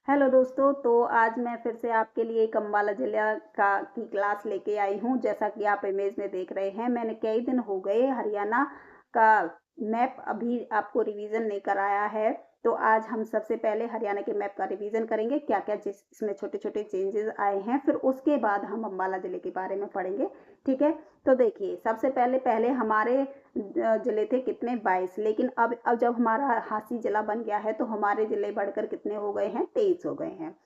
Hello दोस्तों, तो आज मैं फिर से आपके लिए एक अम्बाला ज़िला का की क्लास लेके आई हूँ। जैसा कि आप इमेज में देख रहे हैं, मैंने कई दिन हो गए हरियाणा का मैप अभी आपको रिवीजन नहीं कराया है। तो आज हम सबसे पहले हरियाणा के मैप का रिवीजन करेंगे, क्या-क्या जिस इसमें छोटे-छोटे चेंजेस आए हैं, फिर उसके बाद हम अम्बाला ज़िले के बारे में पढ़ेंगे, ठीक है? तो देखिए, सबसे पहले हमारे ज़िले थे कितने 22, लेकिन अब जब हमारा हांसी ज़िला बन गया है तो हमारे ज़िले बढ़कर कितने हो गए हैं, 23 हो गए हैं।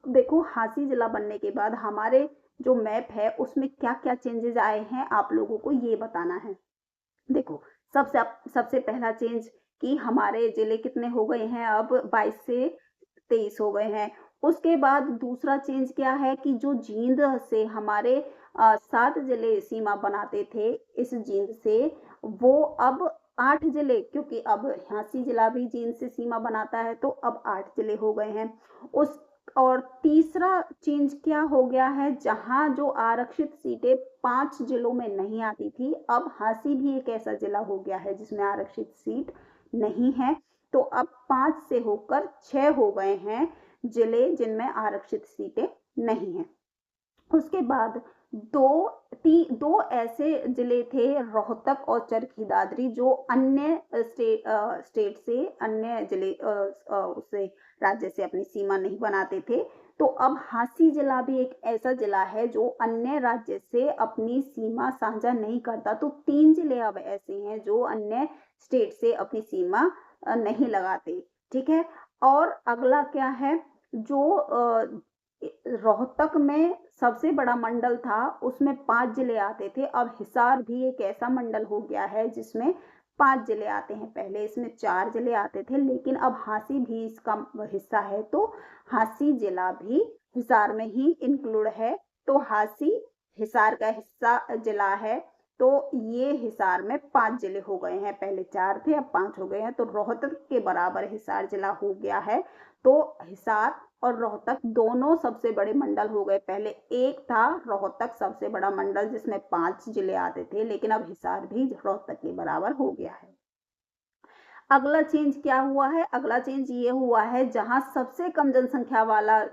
देखो, हांसी ज़िला बनने के बाद हमारे जो मैप है उसमें क्या-क्या चेंजेस आए हैं आप लोगों को ये बताना है। देखो, सबसे पहला चेंज कि हमारे ज़िले कितने हो गए हैं, अब 22 से 23 हो गए हैं। उसके बाद दूसरा चेंज क्या है कि जो जींद से हमारे 7 जिले सीमा बनाते थे, इस जींद से वो अब 8 जिले, क्योंकि अब झांसी जिला भी जींद से सीमा बनाता है, तो अब 8 जिले हो गए हैं। उस और तीसरा चेंज क्या हो गया है, जहां जो आरक्षित सीटें 5 जिलों में नहीं आती थी, अब झांसी भी एक ऐसा जिला हो गया है जिसमें आरक्षित सीट नहीं है। तो अब 5 से होकर 6 हो गए हैं जिले जिनमें आरक्षित सीटें नहीं हैं। उसके बाद दो ऐसे जिले थे, रोहतक और चरखी दादरी, जो अन्य स्टेट से, अन्य जिले उससे राज्य से अपनी सीमा नहीं बनाते थे। तो अब हांसी जिला भी एक ऐसा जिला है जो अन्य राज्य से अपनी सीमा साझा नहीं करता। तो 3 जिले अब ऐसे हैं जो अन्य स्टेट से अपनी सीमा नहीं लगाते, ठीक है। और अगला क्या है, जो रोहतक में सबसे बड़ा मंडल था, उसमें 5 जिले आते थे। अब हिसार भी एक ऐसा मंडल हो गया है जिसमें 5 जिले आते हैं। पहले इसमें 4 जिले आते थे, लेकिन अब हांसी भी इसका हिस्सा है, तो हांसी जिला भी हिसार में ही इंक्लूड है। तो हांसी हिसार का हिस्सा जिला है। तो ये हिसार में 5 जिले हो गए हैं, पहले 4 थे अब 5 हो गए हैं। तो रोहतक के बराबर हिसार जिला हो गया है। तो हिसार और रोहतक दोनों सबसे बड़े मंडल हो गए। पहले एक था रोहतक सबसे बड़ा मंडल जिसमें 5 जिले आते थे, लेकिन अब हिसार भी रोहतक के बराबर हो गया है। अगला चेंज क्या हुआ है, अगला चेंज ये हुआ है, जहां सबसे कम जनसंख्या वाला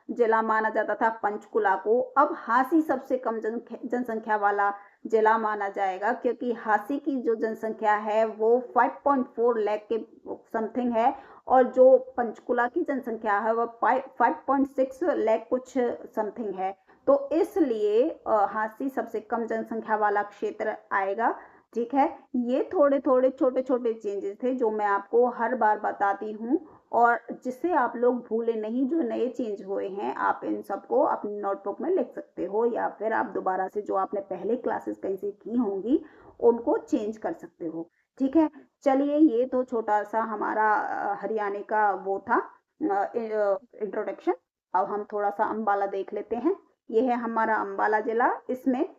जिला माना जाता था पंचकुला को, अब हांसी सबसे कम जनसंख्या वाला जिला माना जाएगा, क्योंकि हांसी की जो जनसंख्या है वो 5.4 लाख के समथिंग है, और जो पंचकुला की जनसंख्या है वो 5.6 लाख कुछ समथिंग है। तो इसलिए हांसी सबसे कम जनसंख्या वाला क्षेत्र आएगा, ठीक है। ये थोड़े-थोड़े, छोटे-छोटे चेंजेस थे जो मैं आपको हर बार बताती हूँ, और जिससे आप लोग भूले नहीं। जो नए चेंज हुए हैं, आप इन सबको अपनी नोटबुक में लिख सकते हो, या फिर आप दोबारा से जो आपने पहले क्लासेस कहीं से की होंगी, उनको चेंज कर सकते हो, ठीक है। चलिए, ये तो छोटा-सा हमारा हरियाणा का वो था इंट्रोडक्शन। अब हम थोड़ा-सा अम्बाला देख लेते हैं। ये है हमारा अम्बाला जिला। इसमें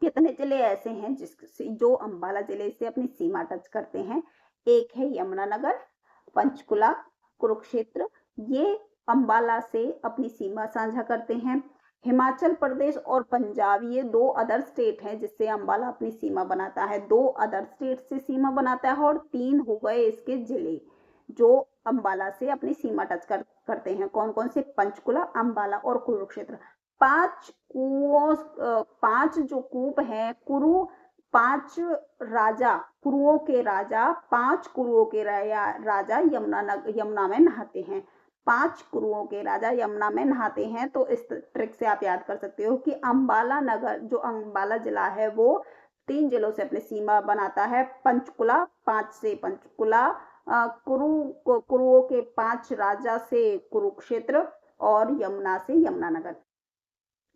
कितने जिले ऐसे हैं जो अम्बाला जिले से अपनी सीमा टच करते हैं। एक है यमुनानगर, पंचकुला, कुरुक्षेत्र, ये अम्बाला से अपनी सीमा साझा करते हैं। हिमाचल प्रदेश और पंजाब, ये 2 अदर स्टेट हैं जिससे अम्बाला अपनी सीमा बनाता है। 2 अदर स्टेट से सीमा बनाता है, और 3 हो गए इसके जिले जो अम्बाला से अपनी सीमा टच करते हैं। कौन कौन से? पंचकुला, अम्बाला और कुरुक्षेत्र। 5 जो कूप हैं, कुरु, 5 राजा, कुरुओं के राजा, 5 कुरुओं के राजा यमुना में नहाते हैं। 5 कुरुओं के राजा यमुना में नहाते हैं। तो इस ट्रिक से आप याद कर सकते हो कि अम्बाला नगर, जो अम्बाला जिला है, वो 3 जिलों से अपनी सीमा बनाता है। पंचकुला, 5 से पंचकुला, कुरुओं के 5 राजा से कुरुक्षेत्र, और यमुना से यमुनानगर,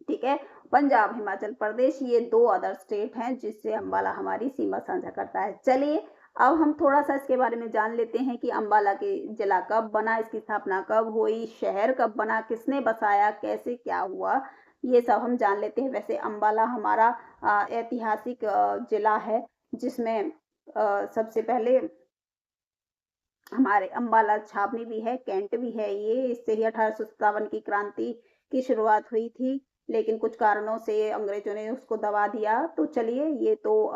ठीक है। पंजाब, हिमाचल प्रदेश, ये 2 अदर स्टेट हैं जिससे अम्बाला हमारी सीमा साझा करता है। चलिए, अब हम थोड़ा सा इसके बारे में जान लेते हैं कि अम्बाला के जिला कब बना, इसकी स्थापना कब हुई, शहर कब बना, किसने बसाया, कैसे क्या हुआ, ये सब हम जान लेते हैं। वैसे अम्बाला हमारा ऐतिहासिक जिला है, जिसमें सबसे पहले हमारे अम्बाला छावनी भी है, कैंट भी है। ये इससे ही 1857 की क्रांति की शुरुआत हुई थी, लेकिन कुछ कारणों से अंग्रेजों ने उसको दबा दिया। तो चलिए, ये तो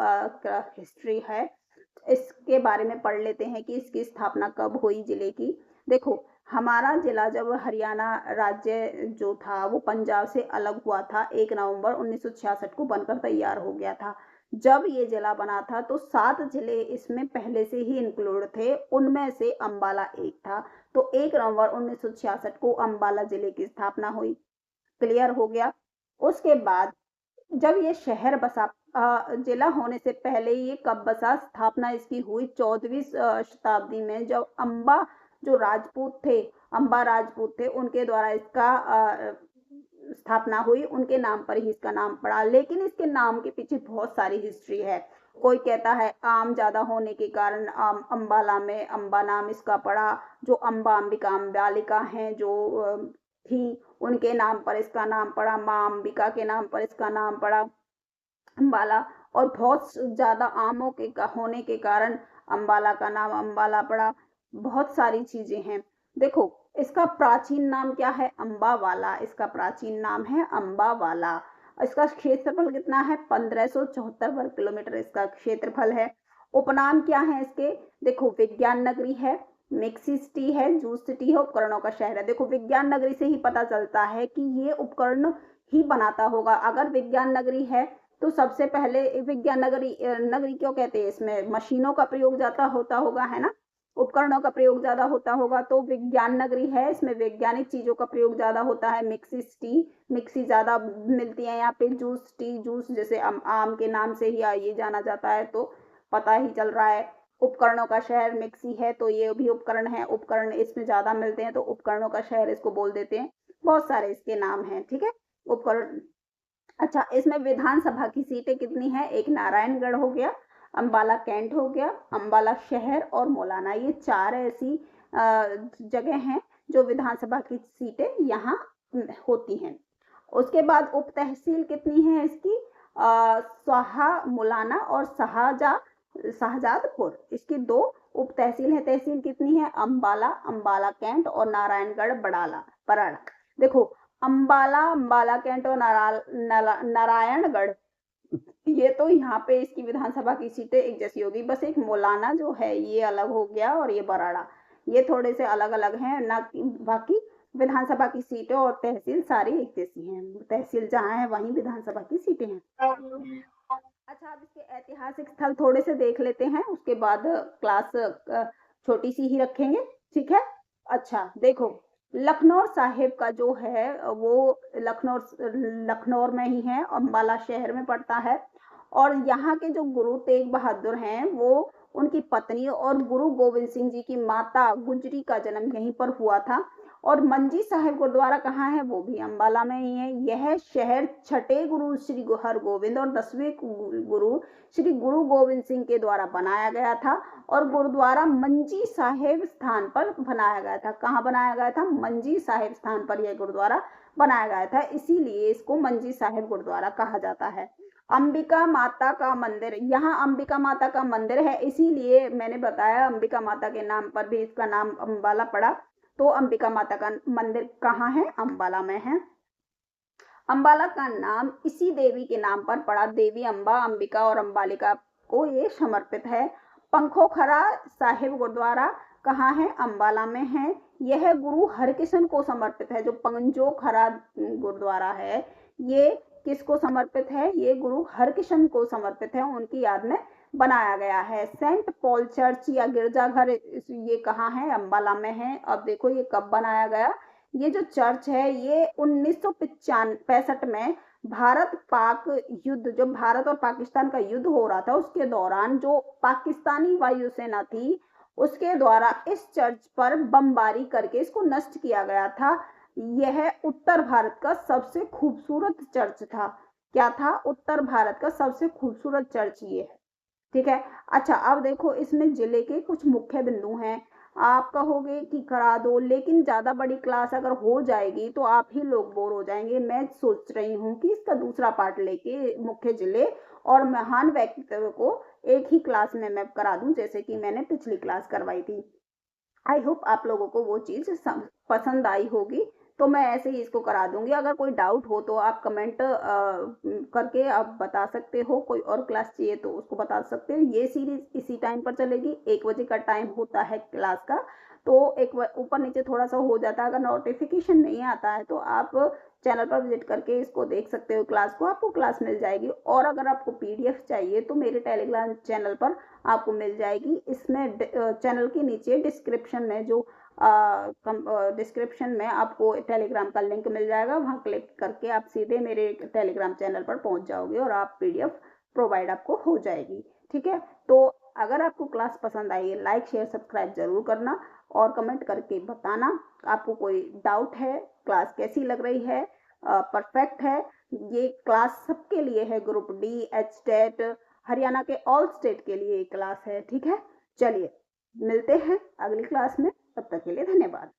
हिस्ट्री है, इसके बारे में पढ़ लेते हैं कि इसकी स्थापना कब हुई जिले की। देखो, हमारा जिला जब हरियाणा राज्य जो था वो पंजाब से अलग हुआ था, 1 नवंबर 1966 को बनकर तैयार हो गया था। जब ये जिला बना था तो 7 जिले इसमें पहले से ही इंक्लूड थे, उनमें से अम्बाला एक था। तो 1 नवंबर 1966 को अम्बाला जिले की स्थापना हुई। क्लियर हो गया। उसके बाद जब ये शहर बसा, जिला होने से पहले ये कब बसा, स्थापना इसकी हुई 14वीं शताब्दी में, जब अम्बा जो राजपूत थे, अम्बा राजपूत थे, उनके द्वारा इसका स्थापना हुई। उनके नाम पर ही इसका नाम पड़ा। लेकिन इसके नाम के पीछे बहुत सारी हिस्ट्री है। कोई कहता है आम ज्यादा होने के कारण अम्बाला में अम्बा नाम इसका पड़ा। जो अम्बा अंबिका अम्बालिका हैं जो थी, उनके नाम पर इसका नाम पड़ा। माँ अंबिका के नाम पर इसका नाम पड़ा अम्बाला। और बहुत ज्यादा आमों के होने के कारण अम्बाला का नाम अम्बाला पड़ा। बहुत सारी चीजें हैं। देखो, इसका प्राचीन नाम क्या है, अम्बावाला। इसका प्राचीन नाम है अम्बावाला। इसका क्षेत्रफल कितना है, 1574 वर्ग किलोमीटर इसका क्षेत्रफल है। उपनाम क्या है इसके, देखो विज्ञान नगरी है, मिक्सी सिटी है, जूस सिटी है, उपकरणों का शहर है। देखो विज्ञान नगरी से ही पता चलता है कि ये उपकरण ही बनाता होगा। अगर विज्ञान नगरी है तो सबसे पहले विज्ञान नगरी नगरी क्यों कहते हैं, इसमें मशीनों का प्रयोग ज्यादा होता होगा, है ना, उपकरणों का प्रयोग ज्यादा होता होगा। तो विज्ञान नगरी है, इसमें वैज्ञानिक चीजों का प्रयोग ज्यादा होता है। मिक्सी सिटी, मिक्सी ज्यादा मिलती है यहाँ पे। जूस टी, जूस जैसे आम के नाम से ही ये जाना जाता है, तो पता ही चल रहा है। उपकरणों का शहर मिक्सी है, तो ये भी उपकरण है, उपकरण इसमें ज्यादा मिलते हैं, तो उपकरणों का शहर इसको बोल देते हैं। बहुत सारे इसके नाम हैं, ठीक है, उपकरण। अच्छा, इसमें विधानसभा की सीटें कितनी है, एक नारायणगढ़ हो गया, अम्बाला कैंट हो गया, अम्बाला शहर और मौलाना। ये 4 ऐसी जगह हैं जो विधानसभा की सीटें यहाँ होती हैं। उसके बाद उप तहसील कितनी है इसकी, स्वाहा मुलाना और शाहजादपुर, इसकी 2 उप तहसील है। तहसील कितनी है, अम्बाला, अम्बाला कैंट और नारायणगढ़ बड़ाला पराड़ा। देखो अम्बाला, अम्बाला कैंट और नारायणगढ़, ये तो यहाँ पे इसकी विधानसभा की सीटें एक जैसी होगी। बस एक मौलाना जो है ये अलग हो गया, और ये बराड़ा, ये थोड़े से अलग अलग हैं ना। बाकी विधानसभा की सीटें और तहसील सारी एक जैसी हैं। तहसील जहाँ है वहीं विधानसभा की सीटें हैं। अच्छा, अब इसके ऐतिहासिक स्थल थोड़े से देख लेते हैं, उसके बाद क्लास छोटी सी ही रखेंगे, ठीक है। अच्छा देखो, लखनऊ साहिब का जो है वो लखनऊ में ही है, अम्बाला शहर में पड़ता है। और यहाँ के जो गुरु तेग बहादुर हैं, वो उनकी पत्नी और गुरु गोविंद सिंह जी की माता गुजरी का जन्म यहीं पर हुआ था। और मंजी साहिब गुरुद्वारा कहाँ है, वो भी अम्बाला में ही है। यह शहर छठे गुरु श्री हरगोविंद और 10वें गुरु श्री गुरु गोविंद सिंह के द्वारा बनाया गया था। और गुरुद्वारा मंजी साहिब स्थान पर बनाया गया था। कहाँ बनाया गया था, मंजी साहिब स्थान पर यह गुरुद्वारा बनाया गया था, इसीलिए इसको मंजी साहिब गुरुद्वारा कहा जाता है। अंबिका माता का मंदिर, यहाँ अंबिका माता का मंदिर है, इसीलिए मैंने बताया अंबिका माता के नाम पर भी इसका नाम अम्बाला पड़ा। तो अंबिका माता का मंदिर कहाँ है, अम्बाला में है। अम्बाला का नाम इसी देवी के नाम पर पड़ा, देवी अम्बा, अंबिका और अम्बालिका को ये समर्पित है। पंखोखरा साहिब गुरुद्वारा कहाँ है, अम्बाला में है। यह गुरु हरकिशन को समर्पित है। जो पंजोखरा गुरुद्वारा है ये किसको समर्पित है, ये गुरु हरकिशन को समर्पित है, उनकी याद में बनाया गया है। सेंट पॉल चर्च या गिरजाघर ये कहाँ है, अम्बाला में है। अब देखो ये कब बनाया गया, ये जो चर्च है ये 1965 में भारत पाक युद्ध, जो भारत और पाकिस्तान का युद्ध हो रहा था उसके दौरान जो पाकिस्तानी वायुसेना थी उसके द्वारा इस चर्च पर बमबारी करके इसको नष्ट किया गया था। यह उत्तर भारत का सबसे खूबसूरत चर्च था। क्या था, उत्तर भारत का सबसे खूबसूरत चर्च ये है, ठीक है। अच्छा, अब देखो इसमें जिले के कुछ मुख्य बिंदु हैं। आप कहोगे कि करा दो, लेकिन ज्यादा बड़ी क्लास अगर हो जाएगी तो आप ही लोग बोर हो जाएंगे। मैं सोच रही हूँ कि इसका दूसरा पार्ट लेके मुख्य जिले और महान व्यक्तित्व को एक ही क्लास में मैं करा दूं, जैसे कि मैंने पिछली क्लास करवाई थी। आई होप आप लोगों को वो चीज पसंद आई होगी, तो मैं ऐसे ही इसको करा दूंगी। अगर कोई डाउट हो तो आप कमेंट करके आप बता सकते हो। कोई और क्लास चाहिए तो उसको बता सकते हो। ये सीरीज इसी टाइम पर चलेगी, 1 बजे का टाइम होता है क्लास का। तो एक ऊपर नीचे थोड़ा सा हो जाता है। अगर नोटिफिकेशन नहीं आता है तो आप चैनल पर विजिट करके इसको देख सकते हो, क्लास को, आपको क्लास मिल जाएगी। और अगर आपको पीडीएफ चाहिए तो मेरे टेलीग्राम चैनल पर आपको मिल जाएगी। इसमें चैनल के नीचे डिस्क्रिप्शन में जो डिस्क्रिप्शन में आपको टेलीग्राम का लिंक मिल जाएगा, वहाँ क्लिक करके आप सीधे मेरे टेलीग्राम चैनल पर पहुंच जाओगे और आप पीडीएफ प्रोवाइड आपको हो जाएगी। ठीक है, तो अगर आपको क्लास पसंद आई है, लाइक शेयर सब्सक्राइब जरूर करना और कमेंट करके बताना आपको कोई डाउट है, क्लास कैसी लग रही है, परफेक्ट है। ये क्लास सबके लिए है, ग्रुप डी, एचटेट, हरियाणा के ऑल स्टेट के लिए ये क्लास है। ठीक है, चलिए मिलते हैं अगली क्लास में, तब तक के लिए धन्यवाद।